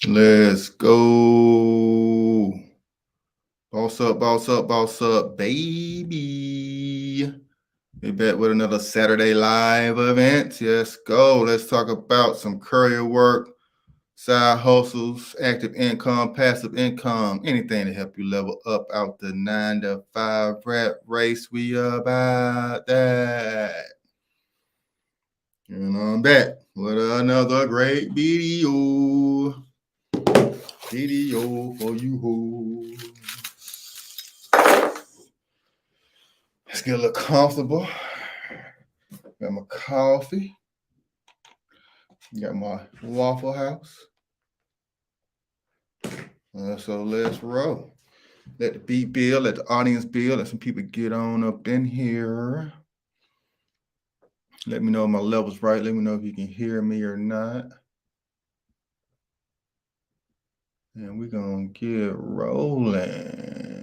Let's go. Boss up, baby. We back with another Saturday live event. Yes, go. Let's talk about some courier work, side hustles, active income, passive income, anything to help you level up out the 9 to 5 rat race. We about that. And I'm back with another great video. Video for you hoes. Let's get a little comfortable. Got my coffee. Got my Waffle House. So let's roll. Let the beat build. Let the audience build. Let some people get on up in here. Let me know if my level's right. Let me know if you can hear me or not. And we're going to get rolling.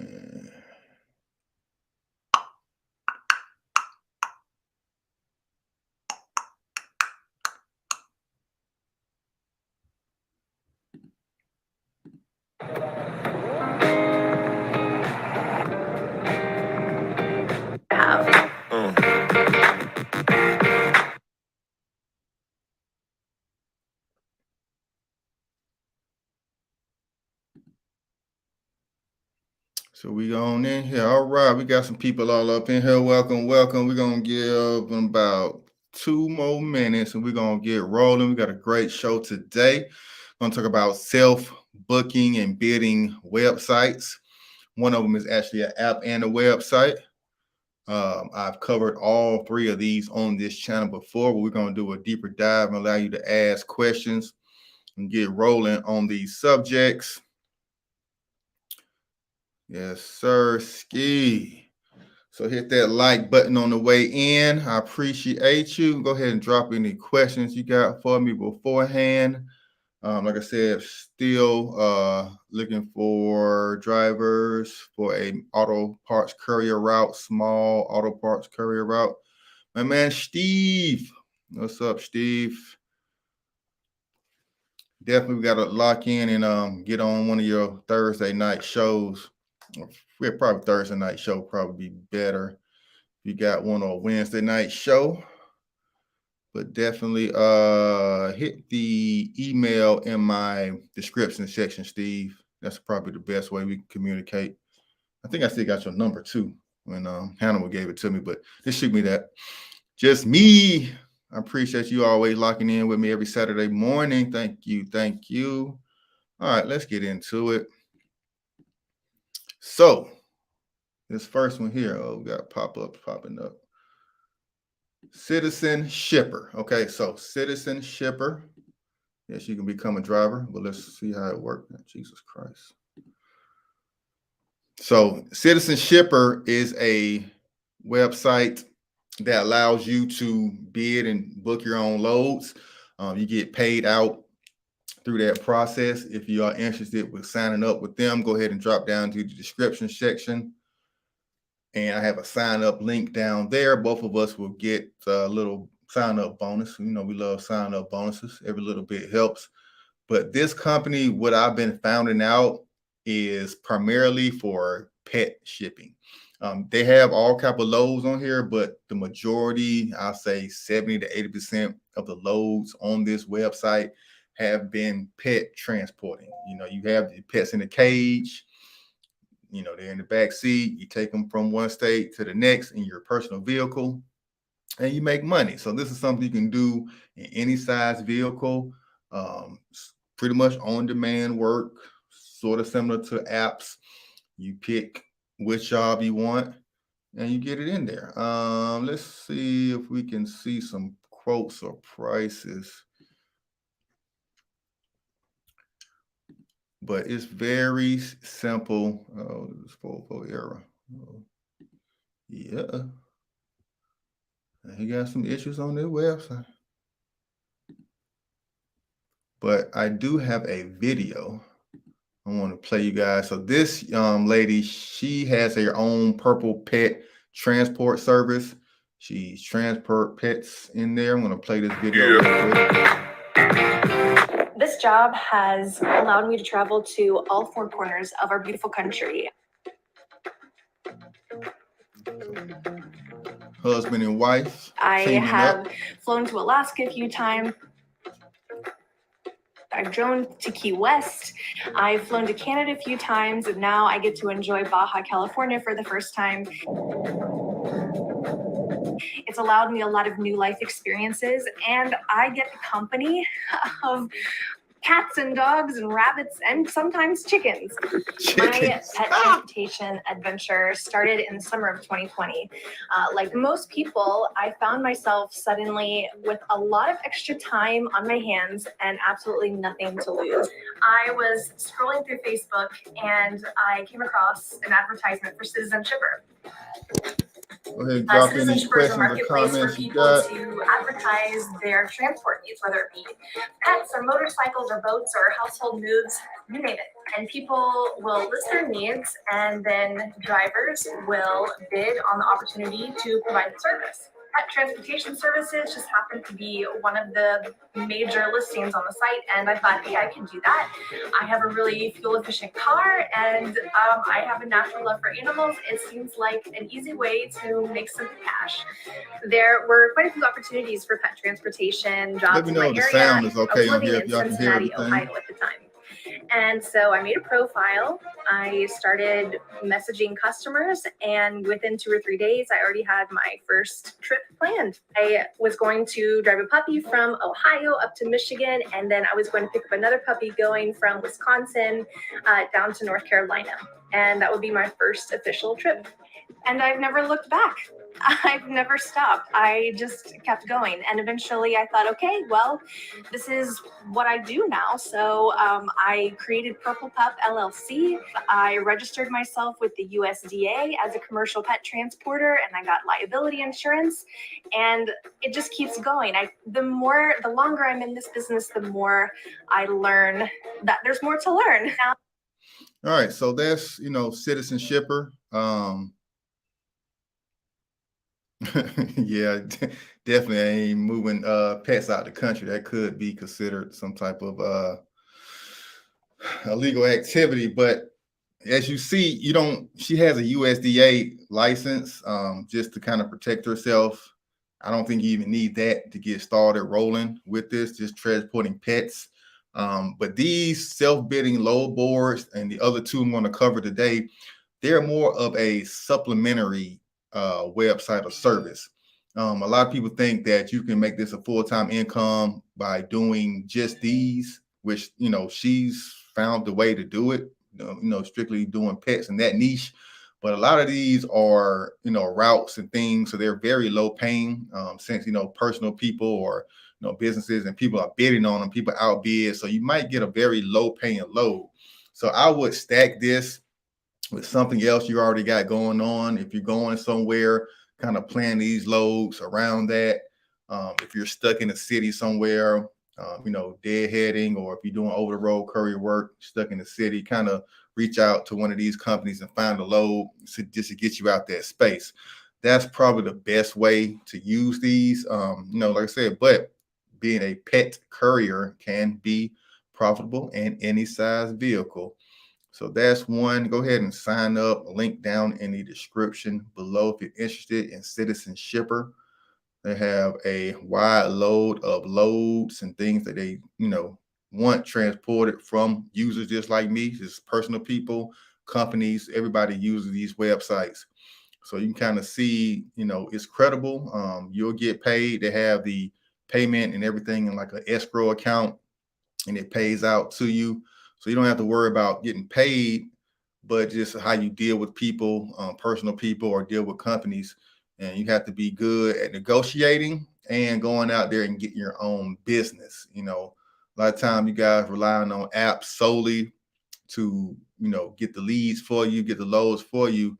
So we on in here. All right, we got some people all up in here. Welcome. We're gonna give them about 2 more minutes, and we're gonna get rolling. We got a great show today. We're gonna talk about self-booking and bidding websites. One of them is actually an app and a website. I've covered all 3 of these on this channel before, but we're gonna do a deeper dive and allow you to ask questions and get rolling on these subjects. Yes, sir, ski. So hit that like button on the way in. I appreciate you. Go ahead and drop any questions you got for me beforehand. Like I said, still looking for drivers for a auto parts courier route, small auto parts courier route. My man Steve. What's up, Steve? Definitely got to lock in and get on one of your Thursday night shows. We're probably Thursday night show probably be better. You got one on Wednesday night show, but definitely hit the email in my description section, Steve. That's probably the best way we can communicate. I think I still got your number too when Hannibal gave it to me, but just shoot me that. Just me. I appreciate you always locking in with me every Saturday morning. Thank you. All right, let's get into it. So this first one here, we got pop-ups popping up. Citizen shipper. Okay, so citizen shipper. Yes, you can become a driver, but let's see how it works. Jesus Christ. So citizen shipper is a website that allows you to bid and book your own loads. You get paid out through that process. If you are interested with signing up with them, go ahead and drop down to the description section. And I have a sign up link down there. Both of us will get a little sign up bonus. You know, we love sign up bonuses. Every little bit helps. But this company, what I've been finding out, is primarily for pet shipping. They have all type of loads on here, but the majority, I'll say 70 to 80% of the loads on this website have been pet transporting. You know, you have the pets in the cage. You know, they're in the back seat. You take them from one state to the next in your personal vehicle, and you make money. So this is something you can do in any size vehicle. Pretty much on-demand work, sort of similar to apps. You pick which job you want, and you get it in there. Let's see if we can see some quotes or prices. But it's very simple. Oh, this 404 error. Oh, yeah. He got some issues on their website. But I do have a video I want to play you guys. So this lady, she has her own purple pet transport service. She's transport pets in there. I'm going to play this video real quick. This job job has allowed me to travel to all four corners of our beautiful country. Husband and wife. I teaming have up. flown to Alaska a few times. I've drone to Key West. I've flown to Canada a few times, and now I get to enjoy Baja California for the first time. It's allowed me a lot of new life experiences, and I get the company of cats and dogs and rabbits and sometimes chickens. My pet transportation adventure started in the summer of 2020. Like most people, I found myself suddenly with a lot of extra time on my hands and absolutely nothing to lose. I was scrolling through Facebook and I came across an advertisement for Citizen Shipper. Go ahead and drop Citizen any Shipper is a questions or marketplace for comments you people got. to advertise their transport needs, whether it be pets or motorcycles or boats or household moves, you name it. And people will list their needs, and then drivers will bid on the opportunity to provide the service. Pet transportation services just happened to be one of the major listings on the site, and I thought, hey, I can do that. I have a really fuel-efficient car, and I have a natural love for animals. It seems like an easy way to make some cash. There were quite a few opportunities for pet transportation jobs Let me in know my if the area. sound is I okay was on living here, in if y'all can hear Cincinnati, everything. Ohio at the time. And so I made a profile. I started messaging customers, and within 2 or 3 days, I already had my first trip planned. I was going to drive a puppy from Ohio up to Michigan, and then I was going to pick up another puppy going from Wisconsin down to North Carolina. And that would be my first official trip. And I've never looked back. I've never stopped. I just kept going. And eventually I thought, okay, well, this is what I do now. So I created Purple Pup LLC. I registered myself with the USDA as a commercial pet transporter, and I got liability insurance. And it just keeps going. The longer I'm in this business, the more I learn that there's more to learn. Now, all right, so that's Citizen Shipper. Yeah, definitely ain't moving pets out the country. That could be considered some type of illegal activity. But as you see, she has a USDA license just to kind of protect herself. I don't think you even need that to get started rolling with this, just transporting pets. But these self-bidding load boards and the other two I'm going to cover today, they're more of a supplementary website or service. A lot of people think that you can make this a full-time income by doing just these, which she's found the way to do it. Strictly doing pets in that niche. But a lot of these are routes and things, so they're very low paying. Since personal people or businesses and people are bidding on them, people outbid, so you might get a very low paying load. So I would stack this with something else you already got going on. If you're going somewhere, kind of plan these loads around that. If you're stuck in a city somewhere, deadheading, or if you're doing over the road courier work, stuck in the city, kind of reach out to one of these companies and find a load just to get you out that space. That's probably the best way to use these. Like I said, but being a pet courier can be profitable in any size vehicle. So that's one. Go ahead and sign up. Link down in the description below if you're interested in Citizen Shipper. They have a wide load of loads and things that they, want transported from users just like me, just personal people, companies. Everybody uses these websites. So you can kind of see, it's credible. You'll get paid. They have the payment and everything in like an escrow account, and it pays out to you. So you don't have to worry about getting paid, but just how you deal with people, personal people, or deal with companies. And you have to be good at negotiating and going out there and getting your own business. A lot of time you guys relying on apps solely to, get the leads for you, get the loads for you,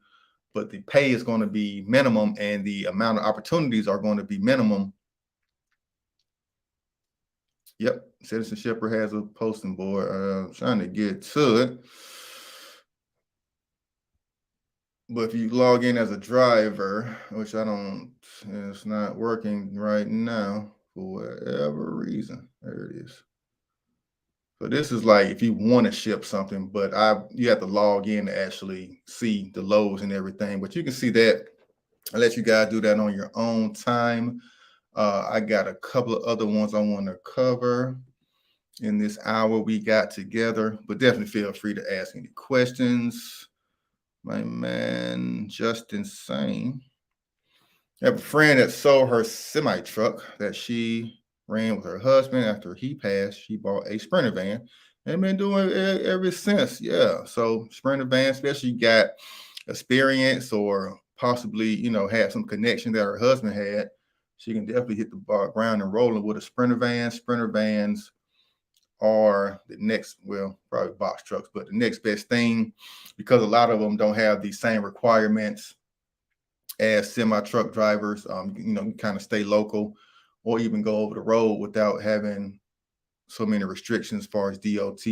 but the pay is going to be minimum and the amount of opportunities are going to be minimum. Yep, Citizen Shipper has a posting board. I'm trying to get to it. But if you log in as a driver, which it's not working right now for whatever reason. There it is. So this is like if you want to ship something, but you have to log in to actually see the loads and everything. But you can see that. I'll let you guys do that on your own time. I got a couple of other ones I want to cover in this hour we got together, but definitely feel free to ask any questions. My man, just insane. I have a friend that sold her semi truck that she ran with her husband after he passed. She bought a Sprinter van and been doing it ever since. Yeah. So Sprinter van, especially got experience or possibly, had some connection that her husband had. She can definitely hit the ground and rolling with a Sprinter van. Sprinter vans are the next, well, probably box trucks, but the next best thing because a lot of them don't have the same requirements as semi truck drivers. Kind of stay local or even go over the road without having so many restrictions as far as DOT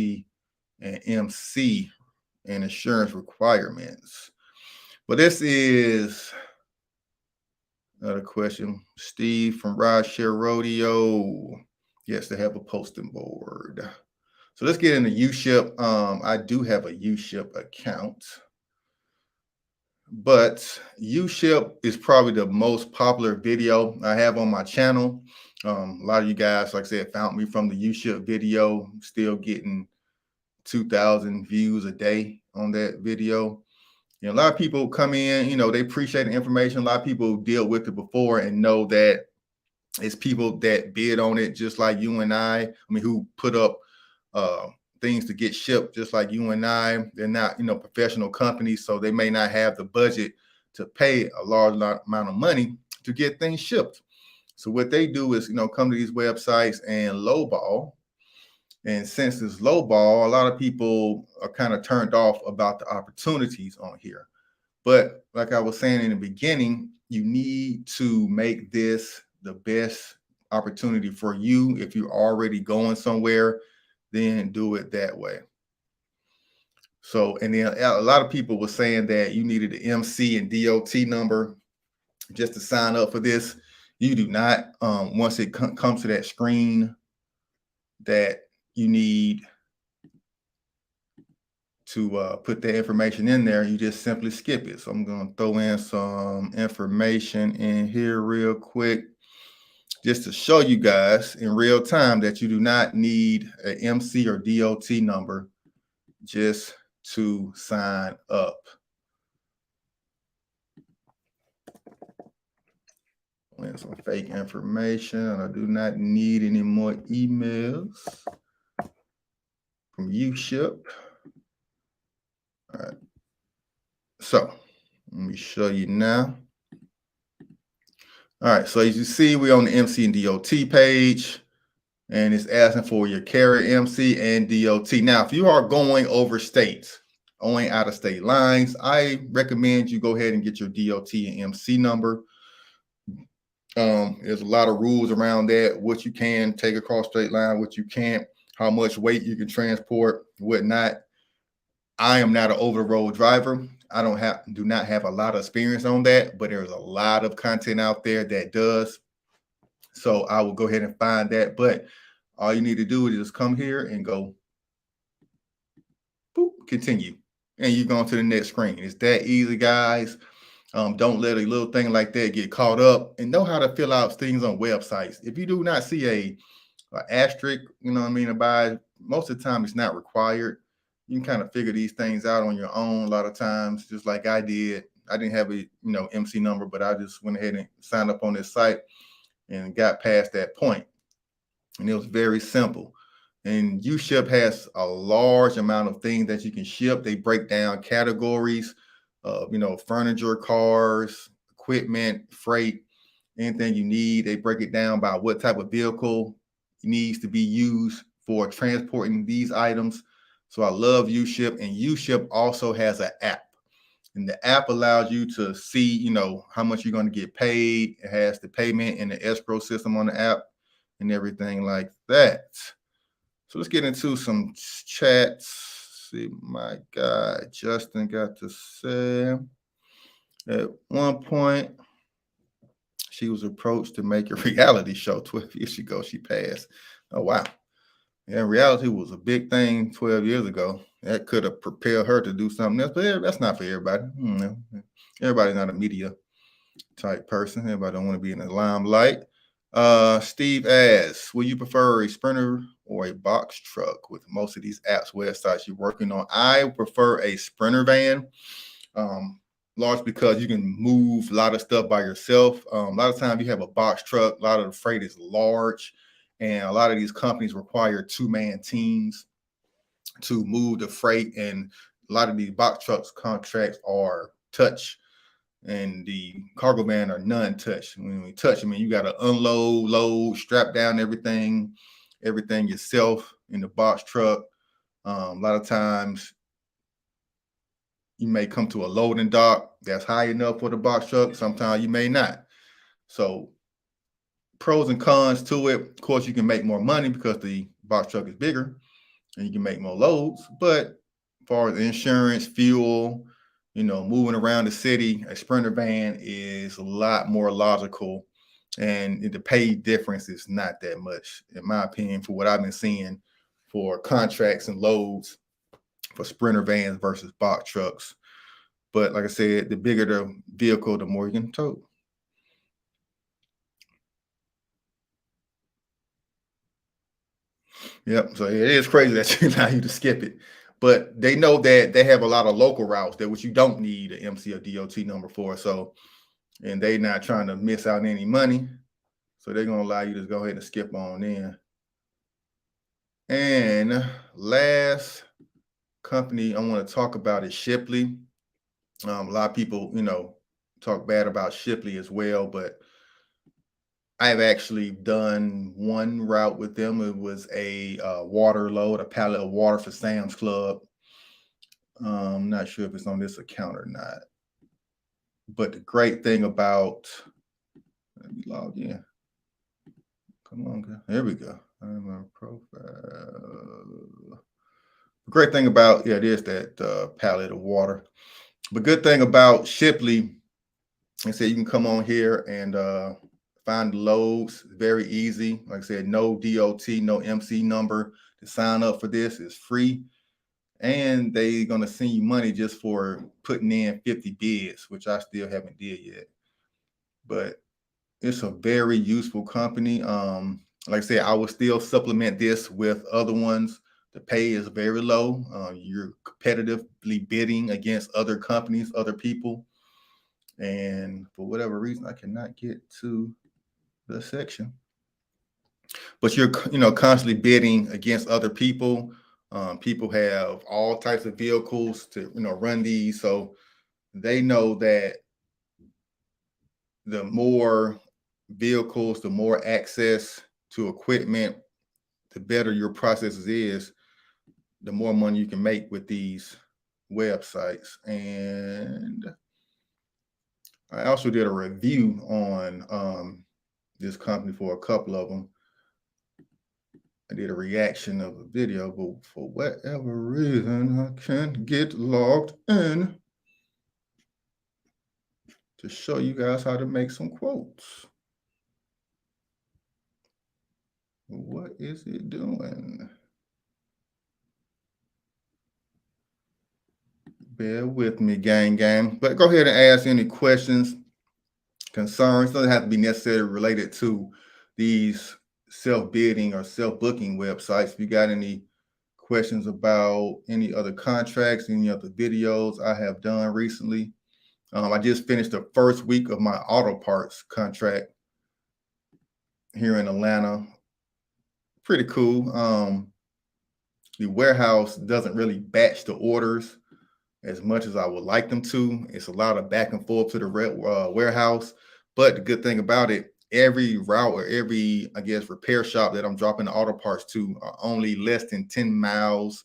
and MC and insurance requirements. But this is another question. Steve from Rideshare Rodeo. Yes, they have a posting board. So let's get into Uship. I do have a Uship account, but Uship is probably the most popular video I have on my channel. A lot of you guys, like I said, found me from the Uship video. Still getting 2,000 views a day on that video. A lot of people come in, they appreciate the information. A lot of people deal with it before and know that it's people that bid on it, just like you and I mean, who put up things to get shipped, just like you and I. They're not, professional companies, so they may not have the budget to pay a large amount of money to get things shipped. So what they do is, come to these websites and lowball. And since it's lowball, a lot of people are kind of turned off about the opportunities on here. But like I was saying in the beginning, you need to make this the best opportunity for you. If you're already going somewhere, then do it that way. So, and then a lot of people were saying that you needed the MC and DOT number just to sign up for this. You do not. Once it comes to that screen that you need to put that information in there, you just simply skip it. So I'm going to throw in some information in here real quick just to show you guys in real time that you do not need an MC or DOT number just to sign up. And some fake information. I do not need any more emails from Uship. All right. So let me show you now. All right. So as you see, we're on the MC and DOT page, and it's asking for your carrier MC and DOT. Now, if you are going over states, going out of state lines, I recommend you go ahead and get your DOT and MC number. There's a lot of rules around that, what you can take across state line, what you can't, how much weight you can transport, whatnot. I am not an over-the-road driver. I do not have a lot of experience on that, but there's a lot of content out there that does. So I will go ahead and find that. But all you need to do is just come here and go, boop, continue. And you're going to the next screen. It's that easy, guys. Don't let a little thing like that get caught up, and know how to fill out things on websites. If you do not see a asterisk, by most of the time it's not required. You can kind of figure these things out on your own a lot of times, just like I did. I didn't have a MC number, but I just went ahead and signed up on this site and got past that point. And it was very simple. And Uship has a large amount of things that you can ship. They break down categories of, furniture, cars, equipment, freight, anything you need. They break it down by what type of vehicle needs to be used for transporting these items. So I love Uship, and Uship also has an app. And the app allows you to see, how much you're going to get paid. It has the payment and the escrow system on the app and everything like that. So let's get into some chats. See, my guy Justin got to say at one point she was approached to make a reality show 12 years ago. She passed. Oh, wow. Yeah, reality was a big thing 12 years ago. That could have propelled her to do something else, but that's not for everybody. Everybody's not a media type person. Everybody don't want to be in the limelight. Steve asks, will you prefer a sprinter or a box truck with most of these apps, websites you're working on? I prefer a sprinter van. Large because you can move a lot of stuff by yourself. A lot of times you have a box truck, a lot of the freight is large, and a lot of these companies require two-man teams to move the freight. And a lot of these box trucks contracts are touch, and the cargo van are non-touch. When we touch, I mean you got to unload, load, strap down everything yourself in the box truck. A lot of times you may come to a loading dock that's high enough for the box truck. Sometimes you may not. So pros and cons to it. Of course, you can make more money because the box truck is bigger and you can make more loads. But as far as insurance, fuel, moving around the city, a sprinter van is a lot more logical. And the pay difference is not that much, in my opinion, for what I've been seeing for contracts and loads for sprinter vans versus box trucks. But like I said, the bigger the vehicle, the more you can tow. Yep. So it is crazy that you allow you to skip it. But they know that they have a lot of local routes that which you don't need an MC or DOT number for. So, and they not trying to miss out any money. So they're gonna allow you to go ahead and skip on in. And last company I want to talk about is Shipley. A lot of people, talk bad about Shipley as well, but I've actually done one route with them. It was a water load, a pallet of water for Sam's Club. I'm not sure if it's on this account or not. But the great thing about, let me log in. Come on, girl. There we go. I'm on profile. The great thing about, it is that pallet of water. But good thing about Shipley, I said you can come on here and find the loads. Very easy. Like I said, no DOT, no MC number to sign up for this. It's free. And they're going to send you money just for putting in 50 bids, which I still haven't did yet. But it's a very useful company. Like I said, I will still supplement this with other ones. The pay is very low. You're competitively bidding against other companies, other people. And for whatever reason, I cannot get to the section. But you're, constantly bidding against other people. People have all types of vehicles to, run these. So they know that the more vehicles, the more access to equipment, the better your processes is, the more money you can make with these websites. And I also did a review on this company for a couple of them. I did a reaction of a video, but for whatever reason, I can't get logged in to show you guys how to make some quotes. What is it doing? Bear with me, gang. But go ahead and ask any questions, concerns. Doesn't have to be necessarily related to these self-bidding or self-booking websites. If you got any questions about any other contracts, any other videos I have done recently. I just finished the first week of my auto parts contract here in Atlanta. Pretty cool. The warehouse doesn't really batch the orders as much as I would like them to. It's a lot of back and forth to the warehouse. But the good thing about it, every route or every, I guess, repair shop that I'm dropping the auto parts to are only less than 10 miles,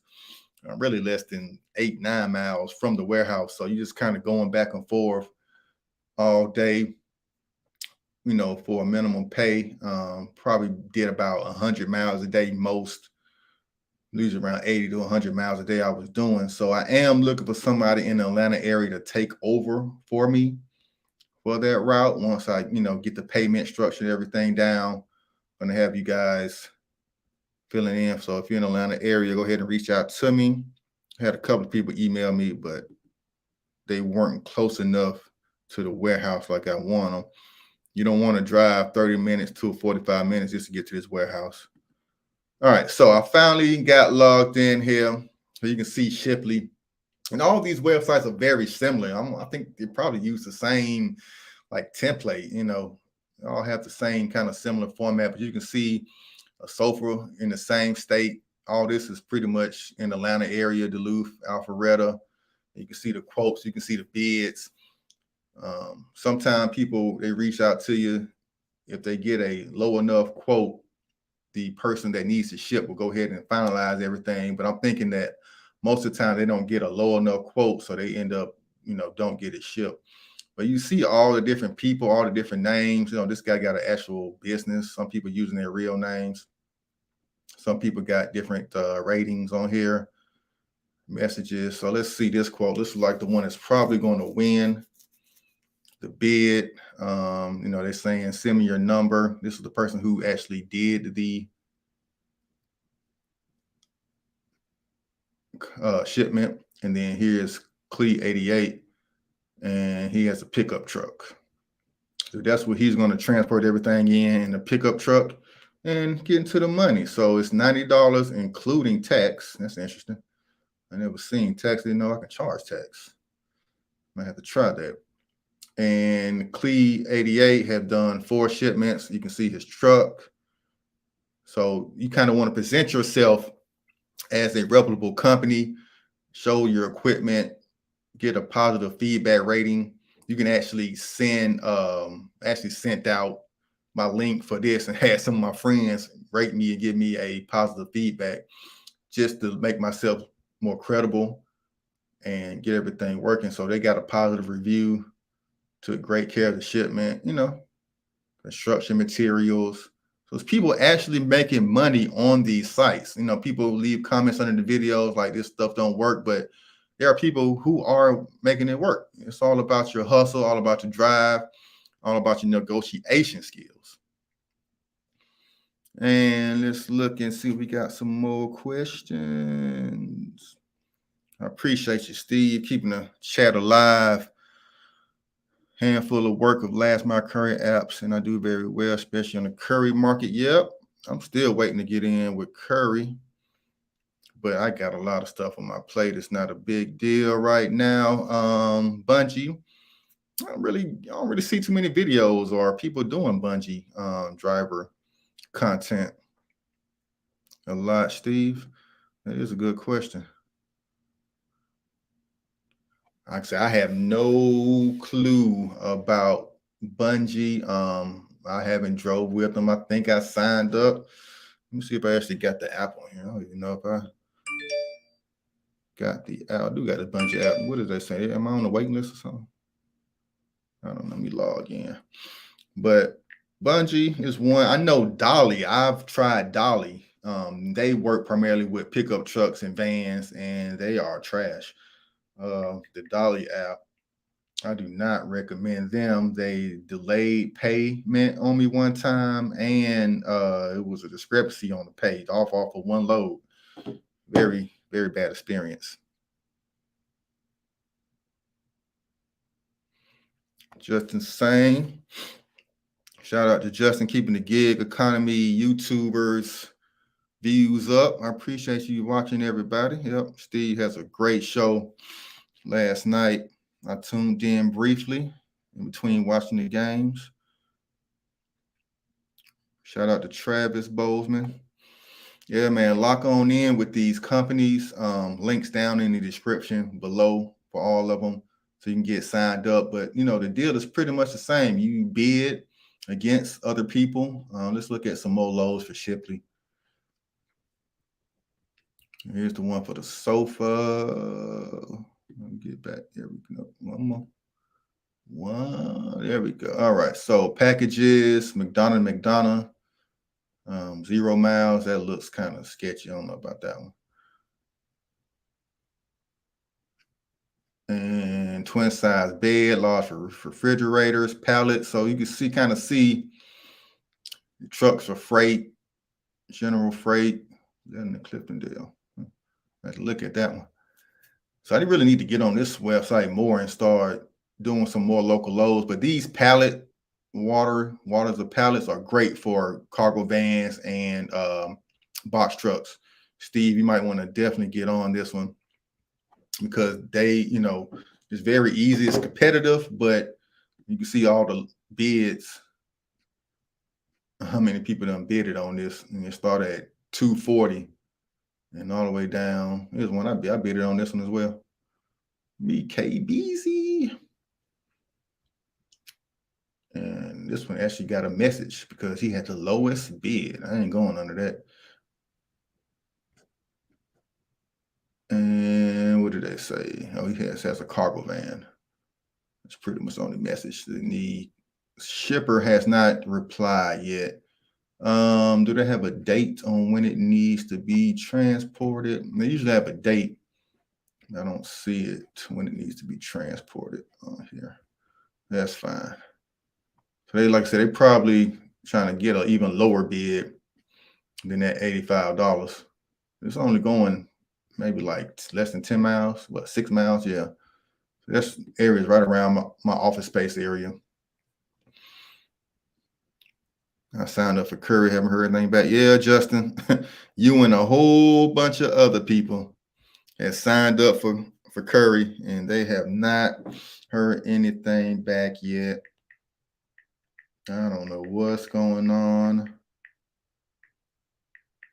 really less than 8-9 miles from the warehouse. So you just kind of going back and forth all day, for a minimum pay. Probably did about 100 miles a day most. Lose around 80 to 100 miles a day I was doing. So I am looking for somebody in the Atlanta area to take over for me for that route. Once I, get the payment structure and everything down, I'm going to have you guys filling in. So if you're in the Atlanta area, go ahead and reach out to me. I had a couple of people email me, but they weren't close enough to the warehouse like I want them. You don't want to drive 30 minutes to 45 minutes just to get to this warehouse. All right, so I finally got logged in here. So you can see Shipley. And all these websites are very similar. I think they probably use the same like template, they all have the same kind of similar format, but you can see a sofa in the same state. All this is pretty much in the Atlanta area, Duluth, Alpharetta. You can see the quotes, you can see the bids. Sometimes people, they reach out to you. If they get a low enough quote, the person that needs to ship will go ahead and finalize everything. But I'm thinking that most of the time they don't get a low enough quote, so they end up, don't get it shipped. But you see all the different people, all the different names. This guy got an actual business. Some people using their real names. Some people got different ratings on here, messages. So let's see this quote. This is like the one that's probably going to win the bid. They're saying send me your number. This is the person who actually did the shipment. And then here's Clee 88, and he has a pickup truck. So that's what he's going to transport everything in the pickup truck and get into the money. So it's $90 including tax. That's interesting. I never seen tax. Didn't know I can charge tax. Might have to try that. And Clee 88 have done 4 shipments. You can see his truck. So you kind of want to present yourself as a reputable company, show your equipment, get a positive feedback rating. You can actually sent out my link for this and had some of my friends rate me and give me a positive feedback just to make myself more credible and get everything working. So they got a positive review, took great care of the shipment, construction materials. So it's people actually making money on these sites. People leave comments under the videos like this stuff don't work, but there are people who are making it work. It's all about your hustle, all about your drive, all about your negotiation skills. And let's look and see if we got some more questions. I appreciate you, Steve, keeping the chat alive. Handful of work of last mile courier apps, and I do very well, especially on the courier market. Yep, I'm still waiting to get in with courier, but I got a lot of stuff on my plate. It's not a big deal right now. Bungee, I don't really see too many videos or people doing bungee driver content a lot. Steve, that is a good question. Like I said, I have no clue about bungee. I haven't drove with them. I think I signed up. Let me see if I actually got the app on here. I don't even know if I got the app. I do got a bungee app. What did they say? Am I on the waiting list or something? I don't know. Let me log in. But bungee is one. I know Dolly. I've tried Dolly. They work primarily with pickup trucks and vans, and they are trash. The Dolly app, I do not recommend them. They delayed payment on me one time, and it was a discrepancy on the pay off of one load. Very, very bad experience. Justin Sane. Shout out to Justin, keeping the gig economy YouTubers views up. I appreciate you watching, everybody. Yep, Steve has a great show. Last night, I tuned in briefly in between watching the games. Shout out to Travis Bozeman. Yeah, man, lock on in with these companies. Links down in the description below for all of them so you can get signed up. But, the deal is pretty much the same. You bid against other people. Let's look at some more lows for Shipley. Here's the one for the sofa. Let me get back. There we go. One more. There we go. All right. So packages, McDonough. 0 miles. That looks kind of sketchy. I don't know about that one. And twin size bed, large refrigerators, pallets. So you can kind of see trucks for freight, general freight. That in the Cliftondale. Let's look at that one. So I really need to get on this website more and start doing some more local loads. But these waters of pallets are great for cargo vans and box trucks. Steve, you might want to definitely get on this one because they, it's very easy. It's competitive, but you can see all the bids. How many people done bidded on this? And it started at 240 and all the way down. Here's one I bidded on this one as well. BKBZ. And this one actually got a message because he had the lowest bid. I ain't going under that. And what did they say? Oh, he has a cargo van. That's pretty much the only message. The shipper has not replied yet. Do they have a date on when it needs to be transported? They usually have a date. I don't see it when it needs to be transported on here. That's fine. So they, like I said, they probably trying to get an even lower bid than that $85. It's only going maybe like less than 10 miles, 6 miles? Yeah. So that's areas right around my office space area. I signed up for Courier, haven't heard anything back. Yeah, Justin, you and a whole bunch of other people have signed up for Courier, and they have not heard anything back yet. I don't know what's going on.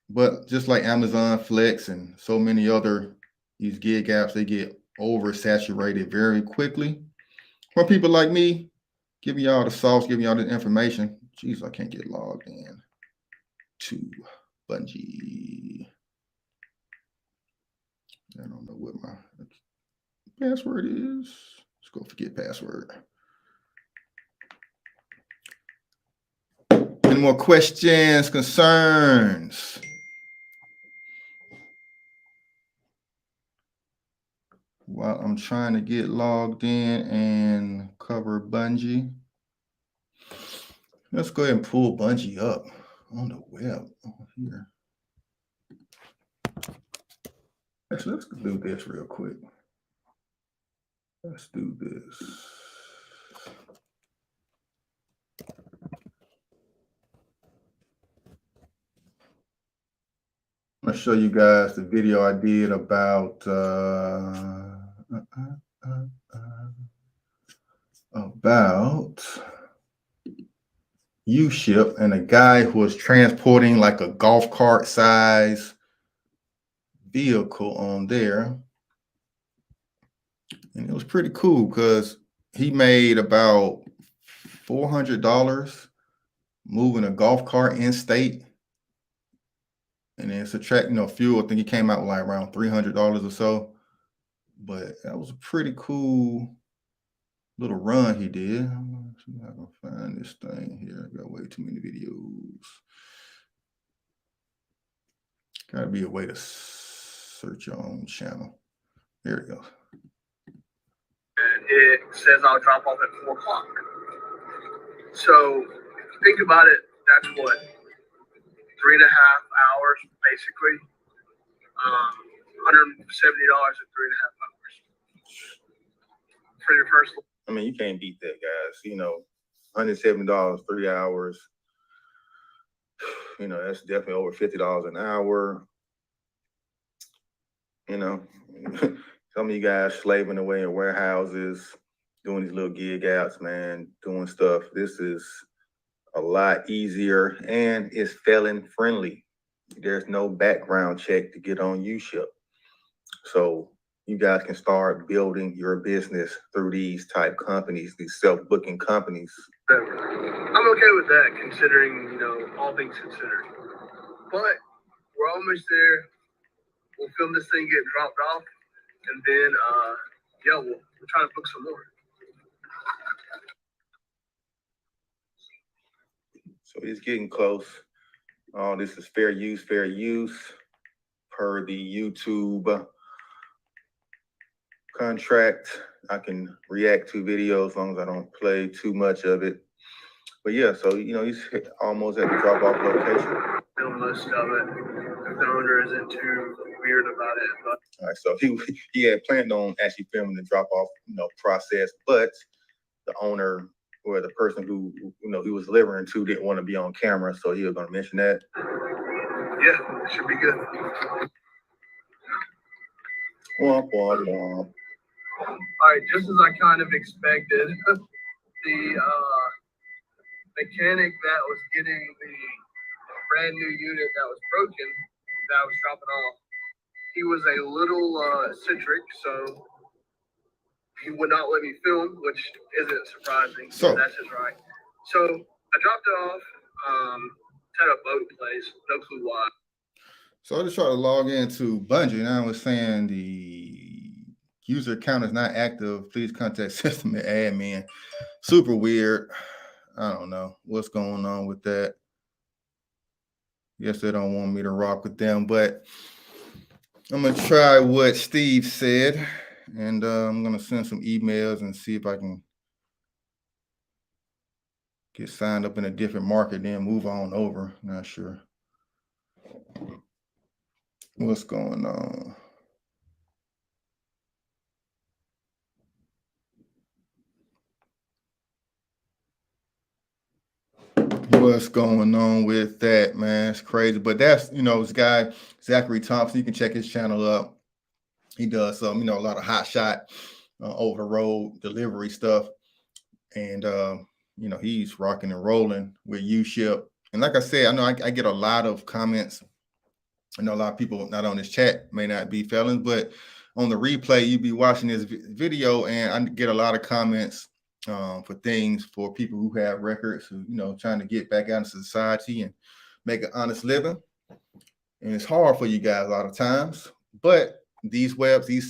But just like Amazon Flex and so many other these gig apps, they get oversaturated very quickly. For people like me, giving y'all the sauce, giving y'all the information. Jeez, I can't get logged in to Bungie. I don't know what my password is. Let's go forget password. Any more questions, concerns? While I'm trying to get logged in and cover Bungie, let's go ahead and pull Bungie up on the web here. Actually, let's do this real quick. Let's do this. I'm gonna show you guys the video I did about Uship and a guy who was transporting like a golf cart size vehicle on there. And it was pretty cool because he made about $400 moving a golf cart in state. And then subtracting fuel, I think he came out with like around $300 or so. But that was a pretty cool little run he did. I'm not gonna find this thing here. I got way too many videos. Gotta be a way to search your own channel. There we go. And it says I'll drop off at 4 o'clock. So think about it, that's what, 3.5 hours basically. $170 in 3.5 hours. For your first. I mean, you can't beat that, guys. $170, 3 hours. That's definitely over $50 an hour. Some of you guys slaving away in warehouses, doing these little gig apps, man, doing stuff. This is a lot easier and it's felon friendly. There's no background check to get on Uship. So you guys can start building your business through these type companies, these self-booking companies. I'm okay with that, considering, all things considered. But we're almost there. We'll film this thing get dropped off, and then, we'll try to book some more. So it's getting close. Oh, this is fair use per the YouTube contract. I can react to videos as long as I don't play too much of it. But yeah, so he's almost at the drop-off location. Film most of it. the owner isn't too weird about it. But All right, so he had planned on actually filming the drop off, process, but the owner or the person who he was delivering to didn't want to be on camera, so he was going to mention that. yeah, it should be good. Womp, womp, womp. All right, just as I kind of expected, the mechanic that was getting the brand new unit that was broken, that I was dropping off, he was a little citric, so he would not let me film, which isn't surprising. So that's his right. So I dropped it off. It's at a boat place, no clue why. So I just tried to log into Bungie, and I was saying the user account is not active. Please contact system admin. Super weird. I don't know what's going on with that. Guess they don't want me to rock with them, but I'm gonna try what Steve said, and I'm gonna send some emails and see if I can get signed up in a different market, then move on over. Not sure what's going on. What's going on with that, man? It's crazy. But that's, this guy, Zachary Thompson. You can check his channel up. He does some, a lot of hot shot over the road delivery stuff. And, he's rocking and rolling with Uship. And like I said, I know I get a lot of comments. I know a lot of people not on this chat may not be felons, but on the replay, you'd be watching this video and I get a lot of comments for things for people who have records, who, trying to get back out into society and make an honest living. And it's hard for you guys a lot of times, but these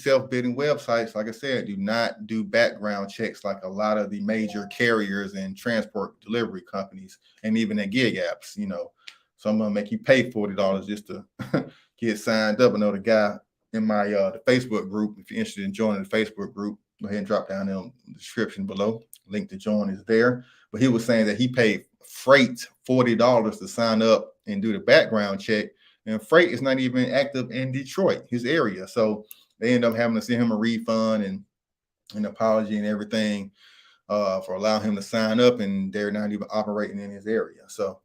self-bidding websites, like I said, do not do background checks like a lot of the major carriers and transport delivery companies, and even the gig apps, So I'm gonna make you pay $40 just to get signed up. I know the guy in my the Facebook group. If you're interested in joining the Facebook group, go ahead and drop down in the description below. Link to join is there. But he was saying that he paid Freight $40 to sign up and do the background check. And Freight is not even active in Detroit, his area. So they end up having to send him a refund and an apology and everything for allowing him to sign up, and they're not even operating in his area. So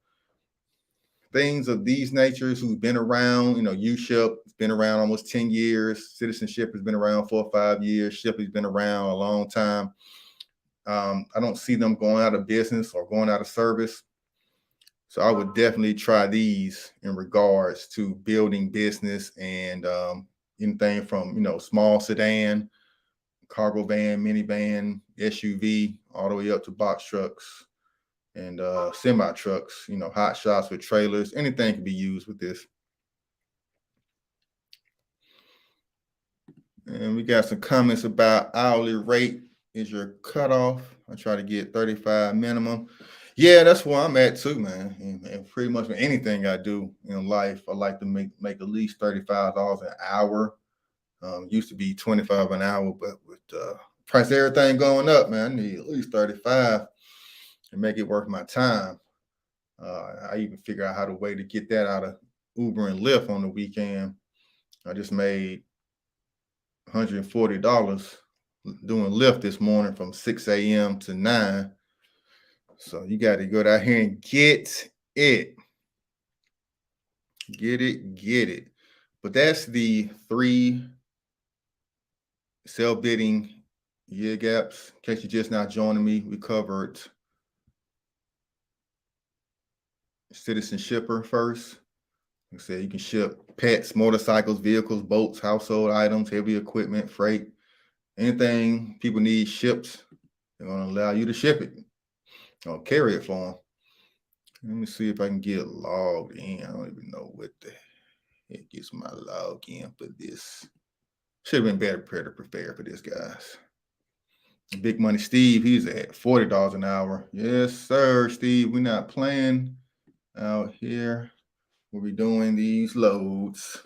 things of these natures who've been around, Uship has been around almost 10 years. Citizenship has been around 4 or 5 years. Shipley's been around a long time. I don't see them going out of business or going out of service. So I would definitely try these in regards to building business and anything from, small sedan, cargo van, minivan, SUV, all the way up to box trucks and semi trucks, hot shots with trailers. Anything can be used with this. And we got some comments about hourly rate is your cutoff. I try to get 35 minimum. Yeah, that's where I'm at too, man. And pretty much with anything I do in life, I like to make at least $35 an hour. Used to be 25 an hour, but with price of everything going up, man, I need at least 35 to make it worth my time. I even figure out how to way to get that out of Uber and Lyft on the weekend. I just made $140 doing Lyft this morning from 6 a.m. to 9. So you got to go down here and get it. Get it. But that's the 3 self-bidding year gaps. In case you're just not joining me, we covered citizen shipper first. Like I said, you can ship pets, motorcycles, vehicles, boats, household items, heavy equipment, freight, anything people need shipped. They're going to allow you to ship it or carry it for them. Let me see if I can get logged in. I don't even know what the heck is my login for this. Should have been better prepared for this, guys. Big Money Steve, he's at $40 an hour. Yes, sir, Steve. We're not playing out here. We'll be doing these loads.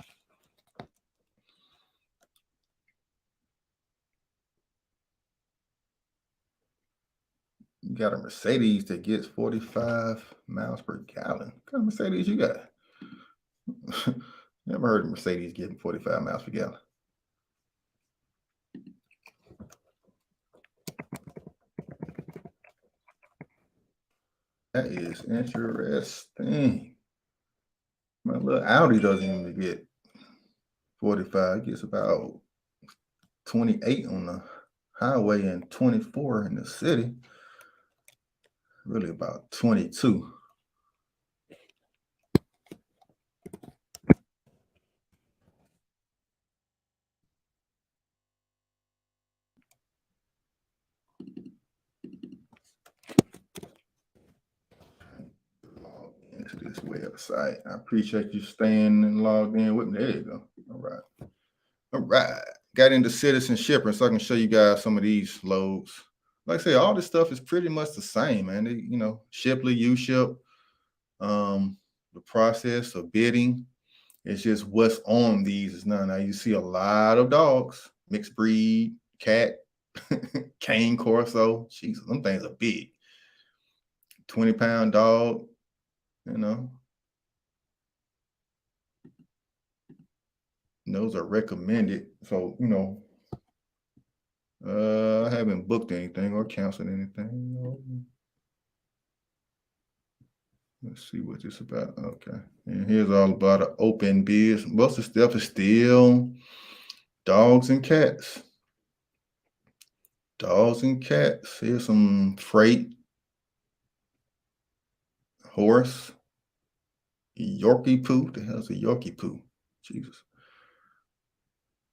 You got a Mercedes that gets 45 miles per gallon. What kind of Mercedes you got? Never heard of Mercedes getting 45 miles per gallon. That is interesting. My little Audi doesn't even get 45. It gets about 28 on the highway and 24 in the city. Really about 22. Log into this website. I appreciate you staying and logged in with me. There you go. All right. All right. Got into citizenship, and so I can show you guys some of these loads. Like I say, all this stuff is pretty much the same, man. Shipley, Uship, the process of bidding. It's just what's on these is none. Now you see a lot of dogs, mixed breed, cat, cane corso. Jesus, them things are big. 20-pound dog, those are recommended. So, I haven't booked anything or canceled anything. Let's see what this is about. Okay. And here's all about an open biz. Most of the stuff is still dogs and cats. Dogs and cats. Here's some freight. Horse. Yorkie poo. The hell's a Yorkie poo? Jesus.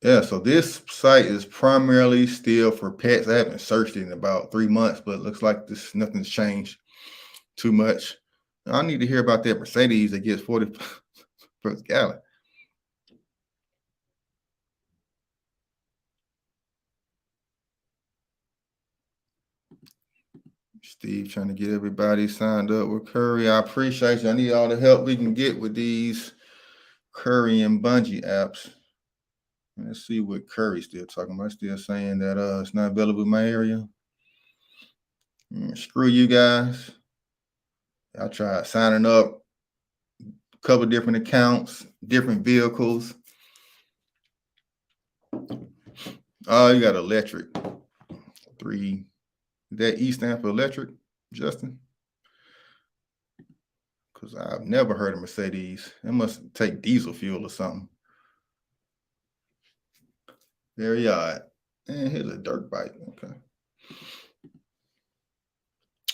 Yeah, so this site is primarily still for pets. I haven't searched it in about 3 months, but it looks like nothing's changed too much. I need to hear about that Mercedes that gets 40 per gallon. Steve trying to get everybody signed up with Courier. I appreciate you. I need all the help we can get with these Courier and Bungee apps. Let's see what Curry's still talking about. Still saying that it's not available in my area. Screw you guys. I tried signing up a couple different accounts, different vehicles. Oh, you got electric. 3. That E stand for electric, Justin? Because I've never heard of Mercedes. It must take diesel fuel or something. Very odd. And here's a dirt bike. Okay.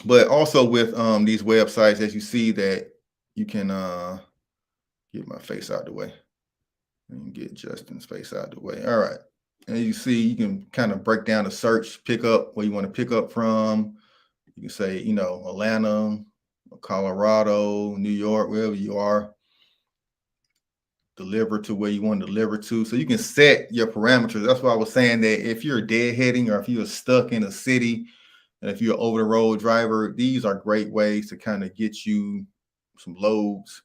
But also with these websites, as you see that you can get my face out the way and get Justin's face out the way. All right. And you see, you can kind of break down the search, pick up where you want to pick up from. You can say, Atlanta, Colorado, New York, wherever you are. Deliver to where you want to deliver to. So you can set your parameters. That's why I was saying that if you're deadheading or if you're stuck in a city, and if you're an over-the-road driver, these are great ways to kind of get you some loads,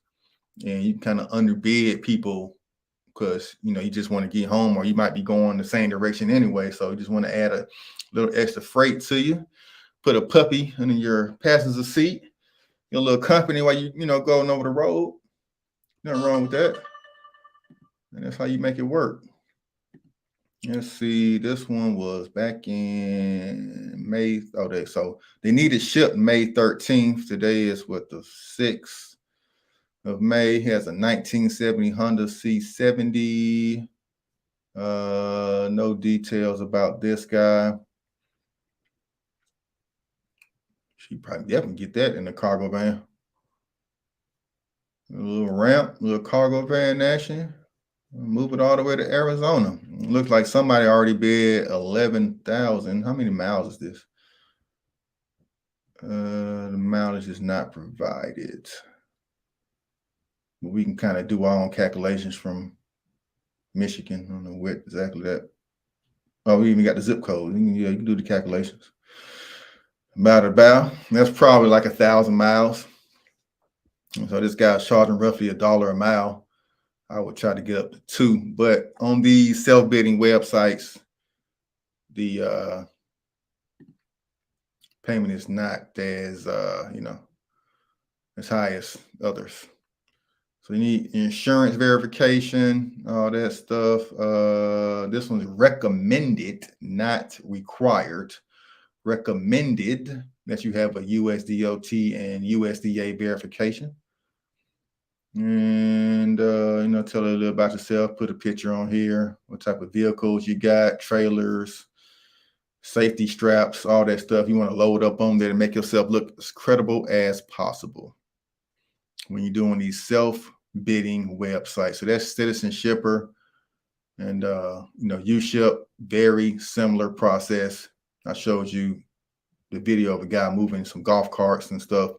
and you can kind of underbid people because you just want to get home, or you might be going the same direction anyway. So you just want to add a little extra freight to you. Put a puppy in your passenger seat, your little company while you going over the road. Nothing wrong with that. And that's how you make it work. Let's see. This one was back in May. So they needed shipped May 13th. Today is what, the 6th of May. He has a 1970 Honda C70. No details about this guy. She probably definitely get that in the cargo van. A little ramp, little cargo van action. Move it all the way to Arizona. It looks like somebody already bid 11,000. How many miles is this? The mileage is not provided. But we can kind of do our own calculations from Michigan. I don't know what exactly that. Oh, we even got the zip code. You can do the calculations. About. That's probably like 1,000 miles. So this guy's charging roughly $1 a mile. I would try to get up to 2, but on these self-bidding websites, the payment is not as as high as others. So you need insurance verification, all that stuff. This one's recommended, not required. Recommended that you have a USDOT and USDA verification. And tell a little about yourself, put a picture on here, what type of vehicles you got, trailers, safety straps, all that stuff you want to load up on there to make yourself look as credible as possible when you're doing these self-bidding websites. So that's Citizen Shipper. And Uship, very similar process. I showed you the video of a guy moving some golf carts and stuff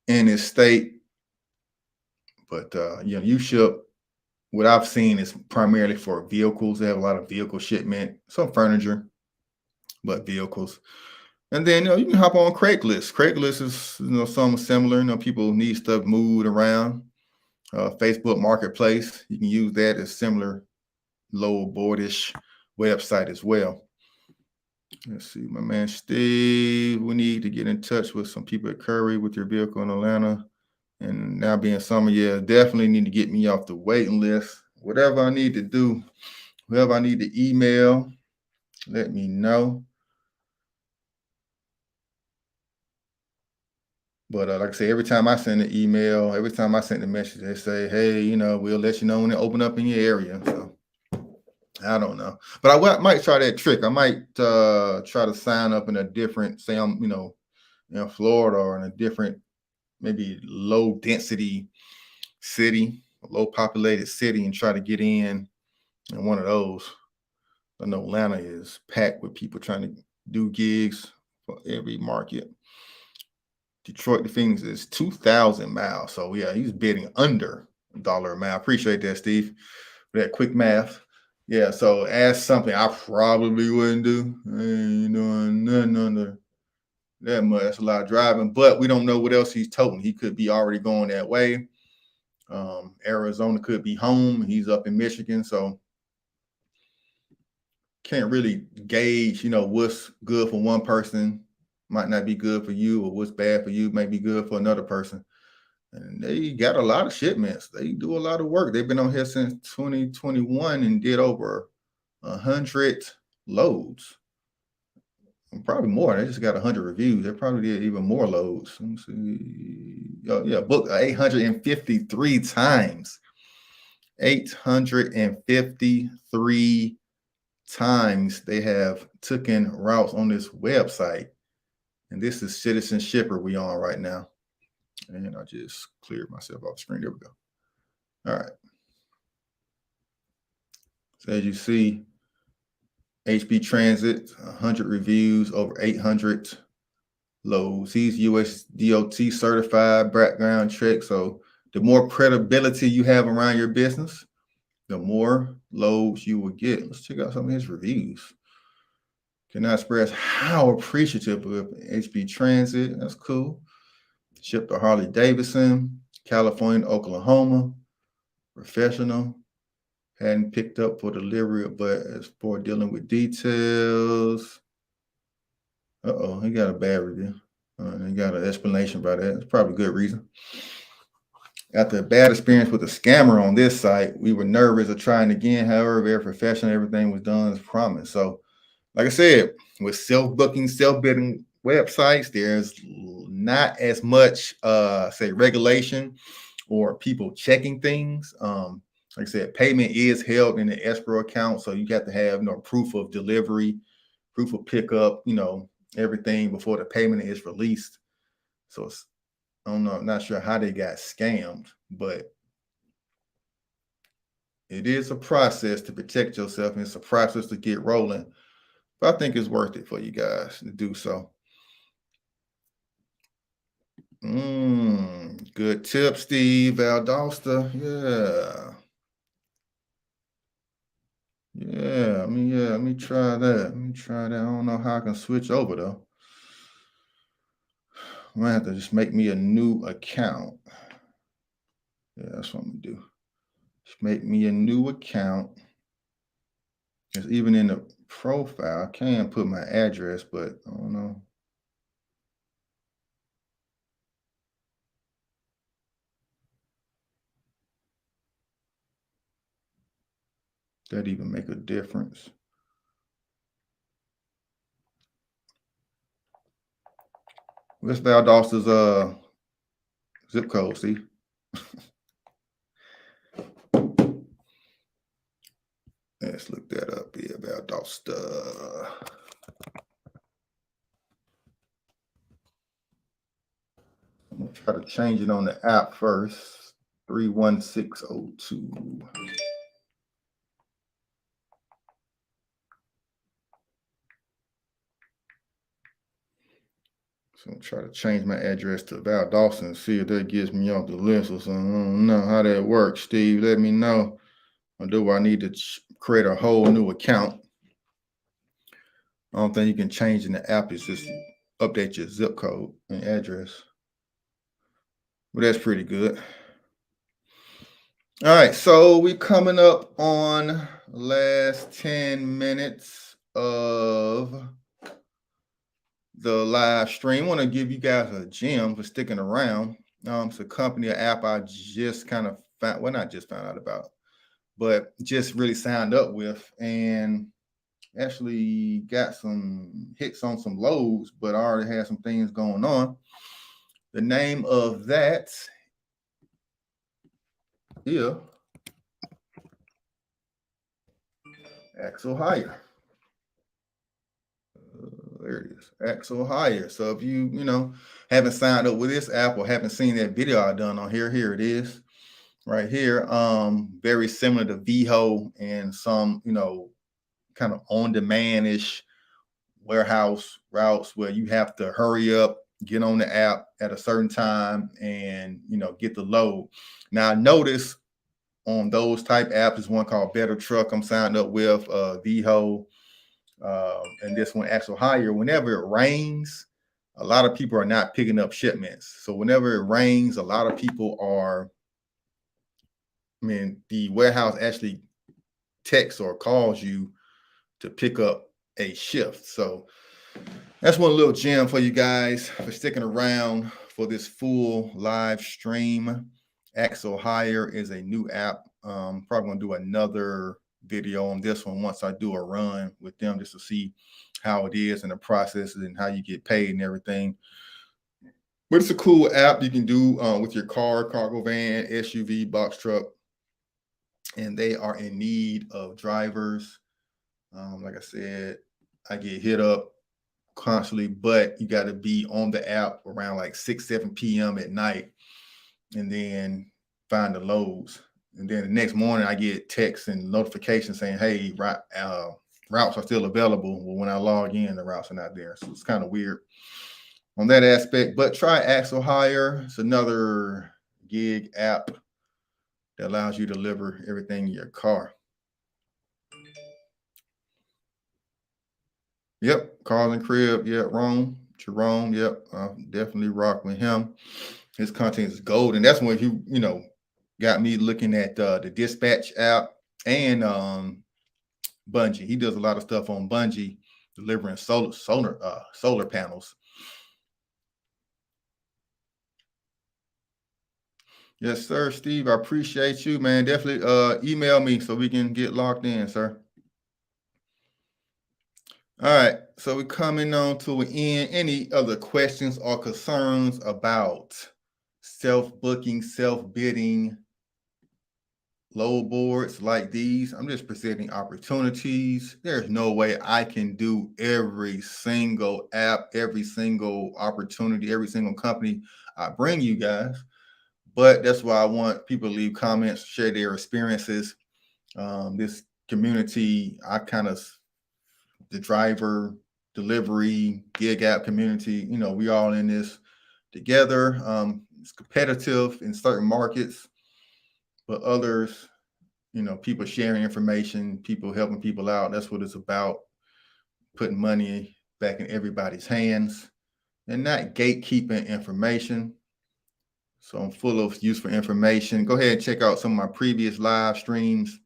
in his state. But Uship, what I've seen is primarily for vehicles. They have a lot of vehicle shipment, some furniture, but vehicles. And then you can hop on Craigslist. Craigslist is something similar. People need stuff moved around. Facebook Marketplace, you can use that as similar low boardish website as well. Let's see, my man Steve, we need to get in touch with some people at Courier with your vehicle in Atlanta. And now being summer, yeah, definitely need to get me off the waiting list. Whatever I need to do, whoever I need to email, let me know. But like I say, every time I send an email, every time I send a message, they say, hey, we'll let you know when they open up in your area. So I don't know. But I might try that trick. I might try to sign up in a different, say I'm, in Florida or in a different, maybe low density city, a low populated city, and try to get in one of those. I know Atlanta is packed with people trying to do gigs for every market. Detroit to Phoenix is 2,000 miles. So yeah, he's bidding under $1 a mile. Appreciate that, Steve, for that quick math. Yeah, so as something I probably wouldn't do. I ain't doing nothing under that much. That's a lot of driving, but we don't know what else he's toting. He could be already going that way. Arizona could be home. He's up in Michigan, so can't really gauge, what's good for one person might not be good for you, or what's bad for you might be good for another person. And they got a lot of shipments. They do a lot of work. They've been on here since 2021 and did over 100 loads. And probably more. They just got 100 reviews. They probably did even more loads. Let me see. Oh, yeah, booked 853 times. 853 times they have taken routes on this website. And this is Citizen Shipper we on right now. And I just cleared myself off the screen. There we go. All right. So as you see, HB Transit, 100 reviews, over 800 loads. He's USDOT certified, background check. So the more credibility you have around your business, the more loads you will get. Let's check out some of his reviews. Cannot express how appreciative of HB Transit. That's cool. Shipped to Harley Davidson, California, Oklahoma. Professional. Hadn't picked up for delivery, but as for dealing with details. He got a bad review. He got an explanation about that. It's probably a good reason. After a bad experience with a scammer on this site, we were nervous of trying again. However, very professional. Everything was done as promised. So, like I said, with self-booking, self-bidding websites, there's not as much, say, regulation or people checking things. Like I said, payment is held in an escrow account. So you have to have, proof of delivery, proof of pickup, everything before the payment is released. So it's, I don't know, I'm not sure how they got scammed, but it is a process to protect yourself, and it's a process to get rolling. But I think it's worth it for you guys to do so. Good tip, Steve Valdosta. Yeah. Yeah, let me try that. I don't know how I can switch over though. I'm gonna have to just make me a new account. Yeah, that's what I'm gonna do. Just make me a new account. Because even in the profile, I can put my address, but I don't know. That even make a difference? What's Valdos's zip code? See. Let's look that up here. Valdosta. I'm gonna try to change it on the app first. 31602. So I'm try to change my address to Valdosta and see if that gets me off the list or something. I don't know how that works, Steve. Let me know. Or do I need to create a whole new account? I don't think you can change in the app. It's just update your zip code and address. But that's pretty good. All right, so we coming up on last 10 minutes of the live stream. I want to give you guys a gem for sticking around. It's a company, an app I just kind of found, well, not just found out about, but just really signed up with and actually got some hits on some loads, but I already had some things going on. The name of that is Axel Hire. There it is, Axel Hire. So if you haven't signed up with this app or haven't seen that video I done on here, here it is, right here. Very similar to VHO and some kind of on-demand-ish warehouse routes where you have to hurry up, get on the app at a certain time, and get the load. Now, I notice on those type apps, there's one called Better Truck I'm signed up with, VHO, and this one, Axel Hire. Whenever it rains, a lot of people are not picking up shipments. So whenever it rains, a lot of people are, the warehouse actually texts or calls you to pick up a shift. So that's one little gem for you guys for sticking around for this full live stream. Axel Hire is a new app. Probably gonna do another video on this one once I do a run with them, just to see how it is and the processes and how you get paid and everything. But it's a cool app you can do with your car, cargo van, SUV, box truck, and they are in need of drivers. Like I said, I get hit up constantly, but you got to be on the app around like 6-7 p.m. at night and then find the loads. And then the next morning I get texts and notifications saying, hey, routes are still available. Well, when I log in, the routes are not there. So it's kind of weird on that aspect. But try Axel Hire. It's another gig app that allows you to deliver everything in your car. Yep, Carlin Crib. Yep, Jerome. Yep, definitely rock with him. His content is gold, and that's when you got me looking at the Dispatch app and Bungie. He does a lot of stuff on Bungie, delivering solar panels. Yes, sir, Steve. I appreciate you, man. Definitely email me so we can get locked in, sir. All right, so we're coming on to an end. Any other questions or concerns about self-booking, self-bidding load boards like these? I'm just presenting opportunities. There's no way I can do every single app, every single opportunity, every single company I bring you guys. But that's why I want people to leave comments, share their experiences. This community, the driver, delivery, gig app community, we all in this together. It's competitive in certain markets, but others, people sharing information, people helping people out. That's what it's about. Putting money back in everybody's hands and not gatekeeping information. So I'm full of useful information. Go ahead and check out some of my previous live streams.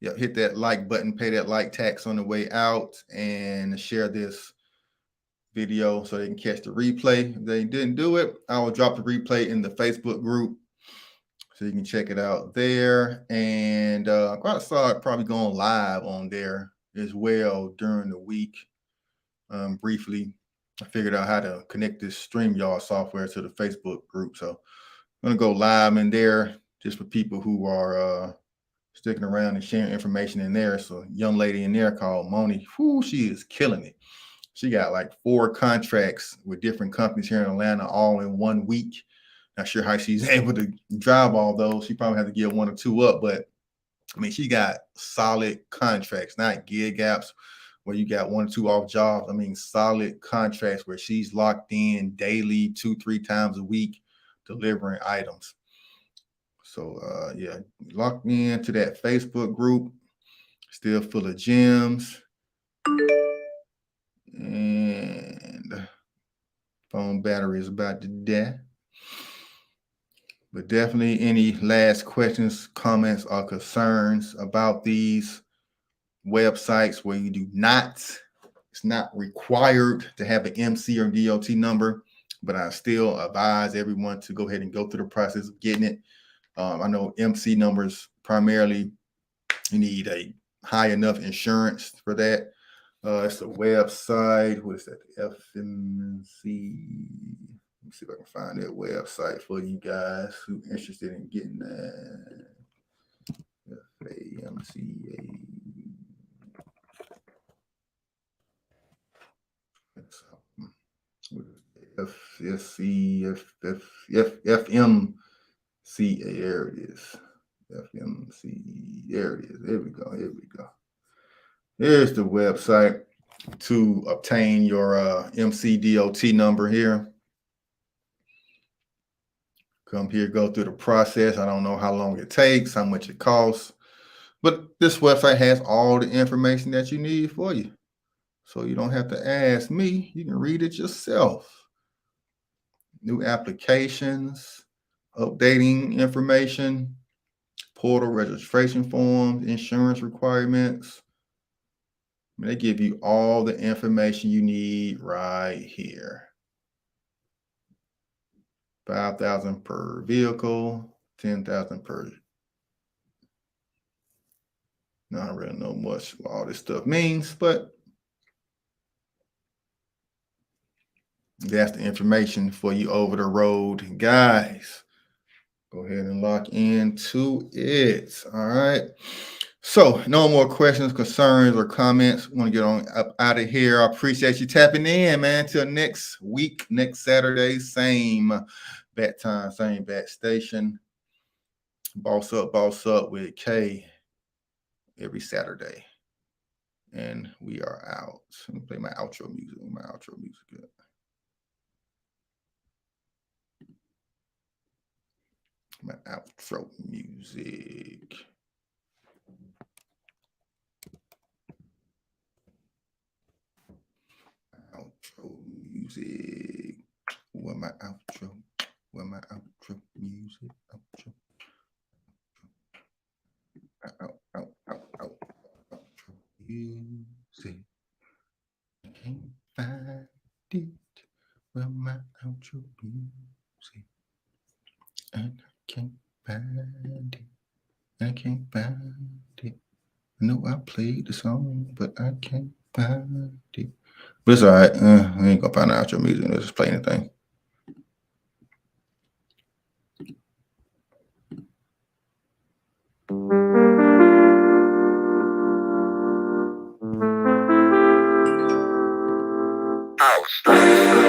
Yeah, hit that like button, pay that like tax on the way out, and share this video so they can catch the replay. If they didn't do it, I will drop the replay in the Facebook group So you can check it out there. And I saw it probably going live on there as well during the week. Briefly, I figured out how to connect this StreamYard software to the Facebook group. So I'm gonna go live in there just for people who are sticking around and sharing information in there. So a young lady in there called Moni, whoo, she is killing it. She got like 4 contracts with different companies here in Atlanta all in 1 week. Not sure how she's able to drive all those. She probably had to give 1 or 2 up, but I mean, she got solid contracts, not gig apps where you got 1 or 2 off jobs. I mean, solid contracts where she's locked in daily, 2-3 times a week, delivering items. So yeah, locked into that Facebook group, still full of gems. And phone battery is about to die. But definitely any last questions, comments, or concerns about these websites where you do not, it's not required to have an MC or DOT number, but I still advise everyone to go ahead and go through the process of getting it. I know MC numbers primarily, you need a high enough insurance for that. It's a website. What is that? FMC. Let me see if I can find that website for you guys who are interested in getting that. FAMCA. FSC, FMCA. There it is. FMC. There it is. There we go. Here we go. Here's the website to obtain your MCDOT number here. Come here, go through the process. I don't know how long it takes, how much it costs, but this website has all the information that you need for you. So you don't have to ask me, you can read it yourself. New applications, updating information, portal registration forms, insurance requirements. They give you all the information you need right here. 5,000 per vehicle, 10,000 per. Now, I don't really know much what all this stuff means, but that's the information for you over the road, guys. Go ahead and lock into it. All right. So no more questions, concerns, or comments. Want to get on up out of here. I appreciate you tapping in, man. Till next week, next Saturday, same bat time, same bat station. Boss up with K every Saturday. And we are out. Let me play my outro music. My outro music good. My outro music. Outro music. Where my outro? Where my outro music? Outro. Outro music. I can't find it. Where my outro music? And I can't find it. I can't find it. I know I played the song, but I can't find it. But it's all right. I ain't gonna find the outro music. Let's just play anything. Ouch.